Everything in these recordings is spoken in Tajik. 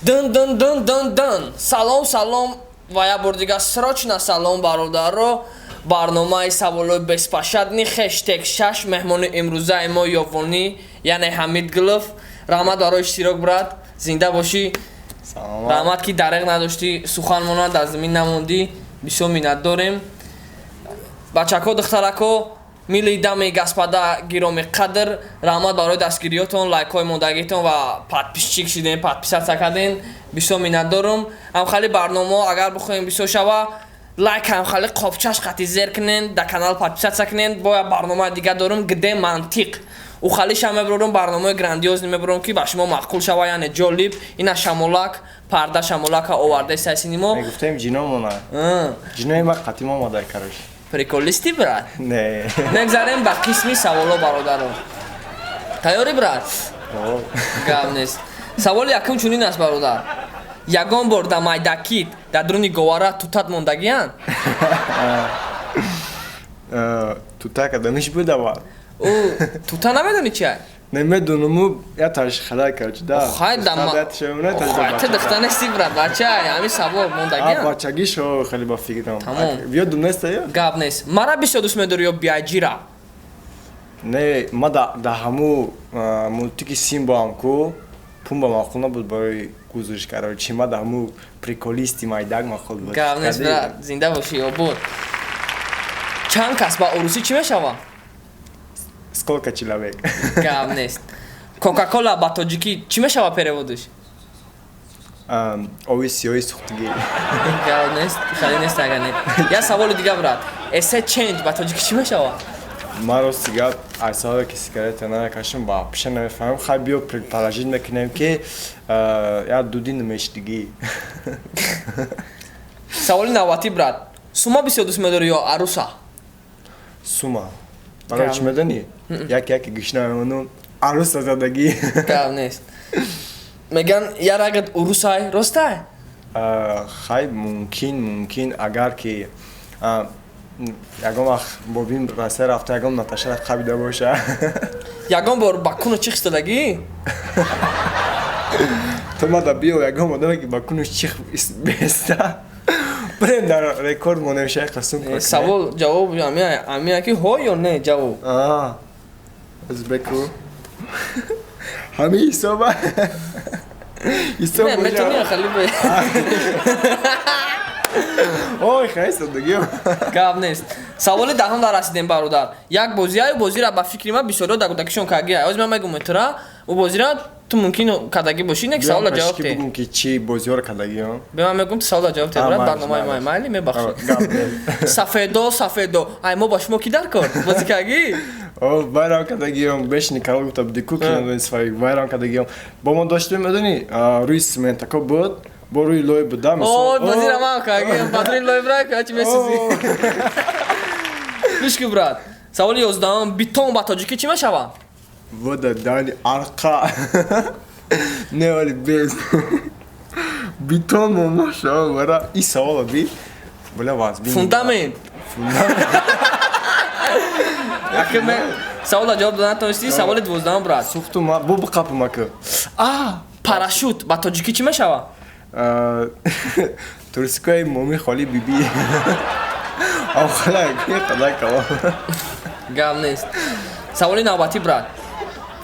Дын. Салом ва як бор дигар срочно салом бародаро. барномаи саволои беспашадни хэштег 6 меҳмони имрӯзаи мо ёвонӣ яъне Ҳамид Гулов. раҳмат барои иштирок брат, зинда бошӣ. раҳмат ки дареғ надоштӣ, сухан монанд дар замин намондӣ. бисёр миннат дорем. бачако духтарако, мили дами господа гироми қадр, раҳмат барои дастгириётон, лайкҳои мондагитон ва подписчик шидем, подписатсия кардем. бисёр миннат дорам. ҳамхали барнома агар бихоҳем бисёр шава, лайк ҳамхали қопчаш қати зер кунен, да канал подписатсия кунен. бо як барномаи дигар дорам, гиде мантиқ. ухалиша мебарам, барномаи грандиозни мебарам ки ба шумо маъқул шава, яъне ҷолиб. ина шамолак, парда шамолака овардаи сай синемо. Мегуфтем ҷиномона. ҷинои ма қатим омадай карош. Приколисти брат? Не. Мегзарем ба қисми саволо бародаро. Тайёрӣ брат? Гап нест. Саволи якум чунин аст бародар. Ягон бор да майдакит дар дуруни говара тутат мондагиянд? Тута кадамиш будава? Тута намедонӣ чи аст? Немедонам, я таш хадай кард. Да. Хай да ма. Хай ты дохта нести брат, бача, ами савол мондагиянд. Бачаги шо хеле ба фикрам. Тамом. Биёдум нест я? Гап нест. Мара бисёр дӯст медорӣ ё биаҷира? Не, ма да ҳаму мултики симбоам ку пумба мақул набуд барои гузориш кард. Чи ма да ҳаму приколисти майдаг мақул буд. Гап нест брат, зинда бошӣ обод. Чанд кас ба урусӣ чӣ мешава? Сколько человек? Гап нест. Кока-кола ба тоҷикӣ чӣ мешава переводиш? Ови сиёҳи сухтигӣ. Гап нест, хеле нест агар не. Я саволи дигар брат. Эсе ченҷ ба тоҷикӣ чӣ мешава? Маро сигар айсала ки сигарета накашам ба пиша намефаҳмам. Хай биё предположить мекунем ки я дуди намештигӣ. Саволи навбатӣ брат. Сума бисёр дӯст медорӣ ё аруса? Сума. Барои чӣ медонӣ? Яке гӯшна мемонам аруса задагӣ. Гап нест. Меган я рагат урусай, ростай? Хай мумкин агар ки ягон вақт бобин расай рафта ягон наташара қабида боша. Ягон бор ба куну чих стадагӣ? То мада биё ягон одаме ки ба кунуш чих беста. Брем дар рекорд монавишаи қасм кунем. Савол ҷавоб амия ки ҳо ё не ҷавоб? Узбеку. Ҳами ҳисоба. Ҳисоб Не, метони хали бе. Ой, хай садагиё. Гап нест. Саволи даҳум дар расидем бародар. Як бозиаю бозира ба фикри ма бисёриё дар кӯдакишон кардагия. Оз ман мегум метра, у бозира ту мумкин кардагӣ бошӣ, не ки савола ҷавоб те. Бигум ки чӣ бозиёро кардагиё? Бе ман мегум ту савола ҷавоб те брат, барномаи ман майли мебахшӣ. Сафедо. Ай мо ба шумо ки дар кор? Бозӣ кардагӣ? Байрам кардагиём, бешини карол гуфта дику кино сфаи байрам кардагиём. Бо мо доштем медонӣ, рӯи сментако буд. Бо рӯи лой буда мисол. Бозира ман кардагиём, ба рӯи лой брат, чӣ месӯзӣ? Гӯш ки брат. Саволи 11 битон ба тоҷикӣ чӣ мешава? Вода дани арқа. Не вали без. Битон мошава бара. И савола би. Боля вас бин. Фундамент. Акме савола ҷавоб додатонисти, саволи 12 брат. Сухтума бу қапма ки. Парашют ба тоҷикӣ чӣ мешава? Турскои моми холи биби. Охла ки қадай кало. Гап нест. Саволи навбатӣ брат.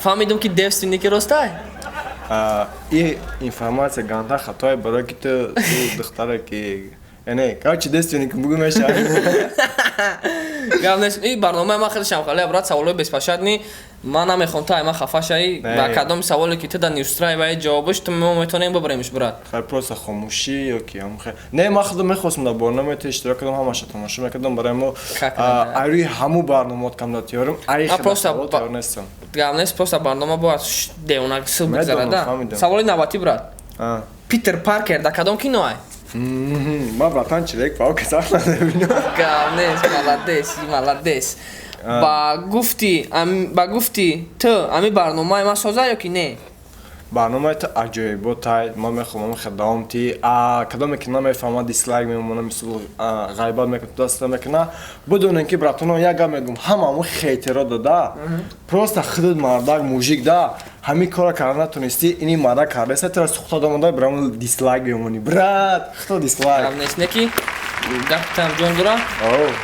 Фаҳмидам ки девственники ростай? И информация ганда хатои барои ки ту духтаре ки яъне короче девственник бугу меша. Гап нест. И барномаи ман хеле шамхалия брат, саволои беспашадни. Ман намехоҳам та ма хафа шавӣ. Ба кадоми саволе ки ту дар Ньюстрайваи ҷавобаш ту мо метавонем бибаремш брат. Хай просто хомӯшӣ ё ки ҳамхе. Не ман худам мехостам дар барномаи ту иштирок кардам, ҳамаша тамошо мекардам барои мо. Ари ҳаму барномаот камда тиёрам. Ари хеле тиёр нестам. Гап нест, просто барнома бояд девонак сӯ бигзарада. Саволи навбатӣ брат. Питер Паркер дар кадом киноай? Ман ватан Человек паук сахт намебинам. Гап нест, маладес. Ба гуфти ту ами барномаи ман соза ё ки не? барномаи аҷоиботай ма мехоҳам давом ти кадоме ки намефаҳма дислайк мемона мисол ғайбат мекуна даста мекуна бидонем ки братоно як гап мегӯм ҳамааму хейтиро дода просто худуд мардак мужик да ҳамин кора карда натонисти ини мардак кардаиста тара сухта домода браму дислайк мемонӣ брат хто дислайк гап нест ки гактам ҷон дура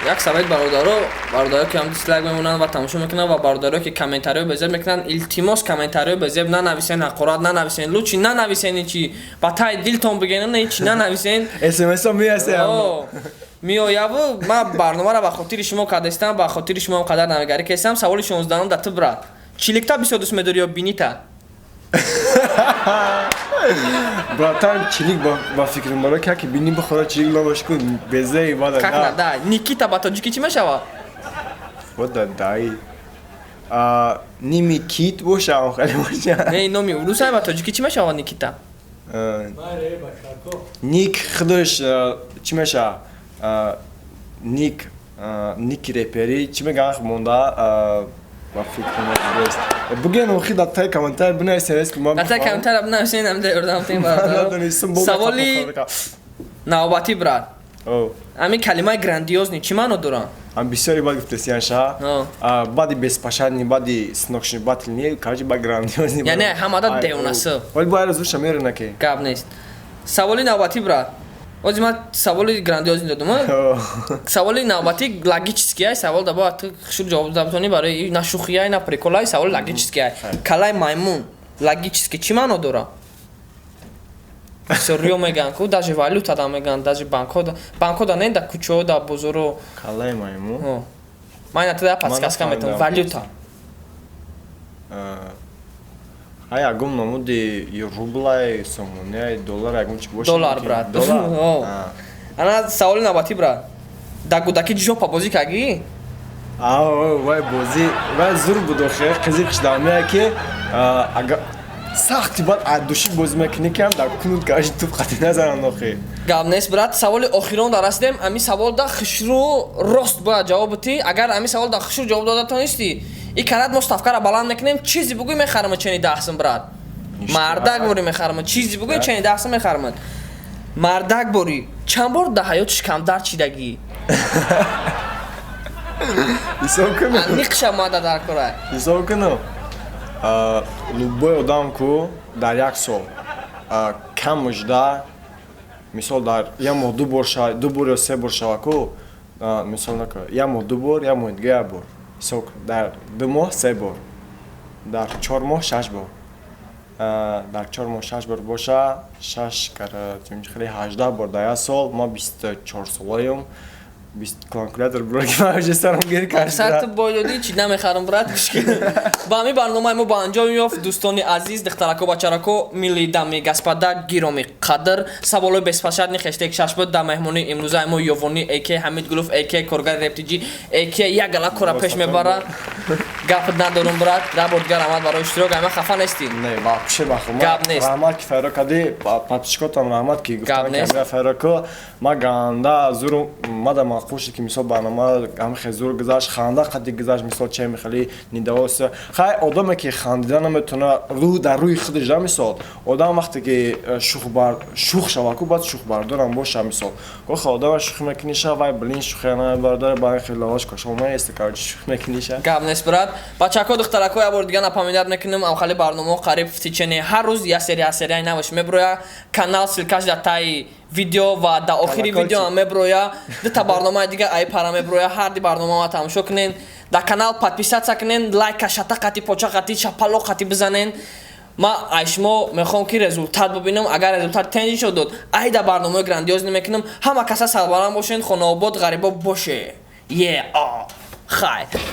як сабаи бародаро ки ҳам дислайк мемонанд ва тамошо мекунанд ва бародаро ки комментариё безеб мекунанд илтимос комментариё безеб нанависен ҳақорат нанависен лучи нанависен чи ба таи дилтон бигенан чи нанависен смсо меясем миояву ма барномаро ба хотири шумо кардастам ба хотири шумо қадар навигарӣ кардам саволи 16 да ту брат чиликта бисёр дӯст медорӣ ё бинита братан чилик ба фикрим бара ки бини бихора чилик набоши ку безаи бада как да никита ба тоҷики чӣ мешавад вода дай ними кит бошам хеле боша не номи урусай ба тоҷики чӣ мешавад никита ник худош чӣ меша ники репери чӣ меган монда ба фикрим аст буген охи да тай комментар бинависем ки ма ата комментар бинависен ам дердам тем бародар саволи навбати брат ами калимаи грандиозни чӣ маъно доранд ам бисёри бад гуфтесиян ша бади беспашадни бади снокшибатлни кажи ба грандиозни яъне ҳамада девонасу вали бояр зуша мерона ки гап нест саволи навбати брат ози ма саволи грандиозни додум саволи навбати логический савол даба ту хушур ҷавоб дабтонӣ барои на шухия на прикола саволи логический калаи маймун логически чӣ маъно дорад бисёриё мегӯянд ку даже валюта да мегӯянд даже банкҳо да не да кӯчаҳо да бозоро калаи маймун ман ина туда подсказка метавонам валюта ягон намуди рублай сомония доллар ягон чи боша доллар брат ана саволи навбати брат да гудаки ҷопа бозӣ кардӣ вай бозӣ вай зур буд охир қизиқш дамия ки сахти бад аддуши бозӣ мекунӣ ки ҳам дар кунут каши туп қати назаранд охир гап нест брат саволи охирон да расидем ами савол да хушру рост бояд ҷавоб битӣ агар ами савол да хушру ҷавоб дода тонистӣ и карат мо ставкаро баланд мекунем чизи бугӯй мехарам чени 10 сум брат мардак бори мехарам чизи бугӯй чени 10 сум мехарам мардак бори чанд бор дар ҳаётиш камдар чидагӣ ҳисоб кунӯ аниқша мада дар кора ҳисоб кунӯ любой одам ку дар як сол кам мужда мисол дар як моҳ ду бор ё се бор шава ку мисол накун як моҳ ду бор як моҳ дига як бор ҳисоб кун дар 2 моҳ 3 бор дар 4 моҳ 6 бор дар 4 моҳ 6 бор боша 6 хеле 18 бор дар як сол ма 24 солаем калкулятор бро ки ма уже сарам гир кардам сар ту боёдӣ чи намехарам брат ба ҳамин барномаи мо ба анҷом ёфт дӯстони азиз духтарако бачарако милли дами господа гироми қадр саволои беспашадни хештег шашбуд дар меҳмонии имрӯзаи мо ёвони AK ҳамидгулов AK коргари рептиҷи AK як гала кора пеш мебара гап надорум брат рабор дигар омад барои иштирок ама хафа нестӣ не вообще бахо гап нест раҳмат ки файро кади подписчикотам раҳмат ки гуфтан ки файро ку ма ганда зур мада мақуши ки мисол барнома ҳам хезур гузашт ханда қади гузашт мисол че мехали нидавос хай одаме ки хандида наметуна рӯ дар рӯи худаш да мисол одам вақте ки шух шава ку баъд шухбардорам боша мисол гохи одама шух мекуниша вай блин шухия намебардора баъд хеле лаваш кошо маест карчи шух мекуниша гап нест брат бачако духтарако як бор дигар напоминад мекунем авхали барномаҳо қариб в течение ҳар рӯз як серияи наваш меброя канал силкаш дар таи видео ва дар охири видео ҳам меброя дута барномаи дигар ай пара меброя ҳар ди барномаҳо тамошо кунен дар канал подписатсия кунен лайка шата қати поча қати шапало қати бизанен ма ай шумо мехоҳам ки результат бубинам агар результат тенҷи шуд дод ай дар барномаи грандиозӣ мекунам ҳама каса сарбаланд бошен хонаобод ғарибо боше хай